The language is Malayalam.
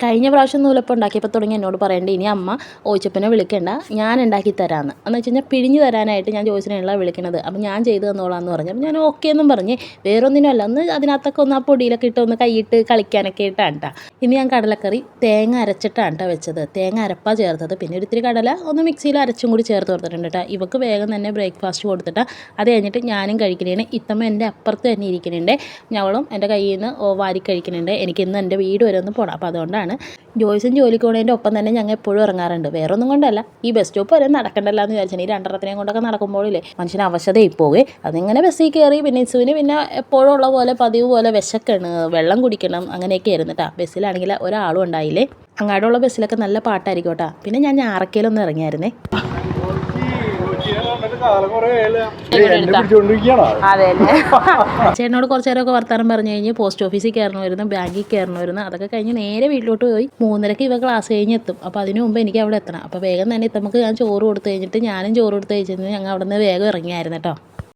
കഴിഞ്ഞ പ്രാവശ്യം നൂലപ്പം ഉണ്ടാക്കിയപ്പോൾ തുടങ്ങി എന്നോട് പറയേണ്ടത് ഇനി അമ്മ ഓയിച്ചപ്പനെ വിളിക്കേണ്ട, ഞാൻ ഉണ്ടാക്കി തരാമെന്ന്. എന്ന് വെച്ച് കഴിഞ്ഞാൽ പിഴിഞ്ഞ് തരാനായിട്ട് ഞാൻ ജോയ്സിനെയുള്ള വിളിക്കണത്. അപ്പം ഞാൻ ചെയ്ത് തന്നോളാന്ന് പറഞ്ഞു. അപ്പം ഞാൻ ഓക്കെ എന്നും പറഞ്ഞ് വേറൊന്നിനും അല്ല, ഒന്ന് അതിനകത്തൊക്കെ ഒന്ന് ആ പൊടിയിലൊക്കെ ഇട്ട് ഒന്ന് കൈയിട്ട് കളിക്കാനൊക്കെ ഇട്ടാണ് കേട്ടോ. ഇനി ഞാൻ കടലക്കറി തേങ്ങ അരച്ചിട്ടാണ് കേട്ടോ വെച്ചത്. തേങ്ങ അരപ്പാ ചേർത്തത്. പിന്നെ ഒരിത്തിരി കടല ഒന്ന് മിക്സിയിൽ അരച്ചും കൂടി ചേർത്ത് കൊടുത്തിട്ടുണ്ട് കേട്ടോ. ഇവക്ക് വേഗം തന്നെ ബ്രേക്ക്ഫാസ്റ്റ് കൊടുത്തിട്ട് അത് കഴിഞ്ഞിട്ട് ഞാനും കഴിക്കണേന്. ഇത്തമ്മ എൻ്റെ അപ്പുറത്ത് തന്നെ ഇരിക്കുന്നുണ്ട്. ഞങ്ങളും എൻ്റെ കയ്യിൽ നിന്ന് വാരി കഴിക്കുന്നുണ്ട്. എനിക്കിന്ന് എൻ്റെ വീട് വരെ ഒന്ന് പോകണം. അപ്പോൾ അതുകൊണ്ടാണ് ജോയ്സും ജോലിക്ക് പോണതിൻ്റെ ഒപ്പം തന്നെ ഞങ്ങൾ എപ്പോഴും ഇറങ്ങാറുണ്ട്. വേറെ ഒന്നും കൊണ്ടല്ല, ഈ ബസ് സ്റ്റോപ്പ് വരെ നടക്കണ്ടല്ലോ എന്ന് വിചാരിച്ചാൽ. ഈ രണ്ടെണ്ണത്തിനെയും കൊണ്ടൊക്കെ നടക്കുമ്പോഴില്ലേ മനുഷ്യന് അവശതയായി പോവേ. അതിങ്ങനെ ബസ്സിൽ കയറി പിന്നെ ഇസുവിന് പിന്നെ എപ്പോഴും ഉള്ള പോലെ പതിവ് പോലെ വിശക്കണം, വെള്ളം കുടിക്കണം, അങ്ങനെയൊക്കെ ആയിരുന്നു കേട്ടോ. ബസ്സിലാണെങ്കിൽ ഒരാളും ഉണ്ടായില്ലേ. അങ്ങാടുള്ള ബസ്സിലൊക്കെ നല്ല പാട്ടായിരിക്കും കേട്ടോ. പിന്നെ ഞാൻ ഞാറക്കയിലൊന്നും ഇറങ്ങിയായിരുന്നേ. അതെ ചേട്ടനോട് കുറച്ച് നേരമൊക്കെ വർത്താനം പറഞ്ഞു കഴിഞ്ഞ് പോസ്റ്റ് ഓഫീസിൽ കയറണമായിരുന്നു, ബാങ്കിൽ കയറണമായിരുന്നു. അതൊക്കെ കഴിഞ്ഞ് നേരെ വീട്ടിലോട്ട് പോയി. 3:30 ഇവ ക്ലാസ് കഴിഞ്ഞ് എത്തും. അപ്പോൾ അതിന് മുമ്പ് എനിക്ക് അവിടെ എത്തണം. അപ്പോൾ വേഗം തന്നെ നമുക്ക് ഞാൻ ചോറ് കൊടുത്തു കഴിഞ്ഞിട്ട് ഞാനും ചോറ് കൊടുത്ത് കഴിച്ചിട്ട് ഞങ്ങൾ അവിടെ നിന്ന് വേഗം ഇറങ്ങിയായിരുന്നു കേട്ടോ.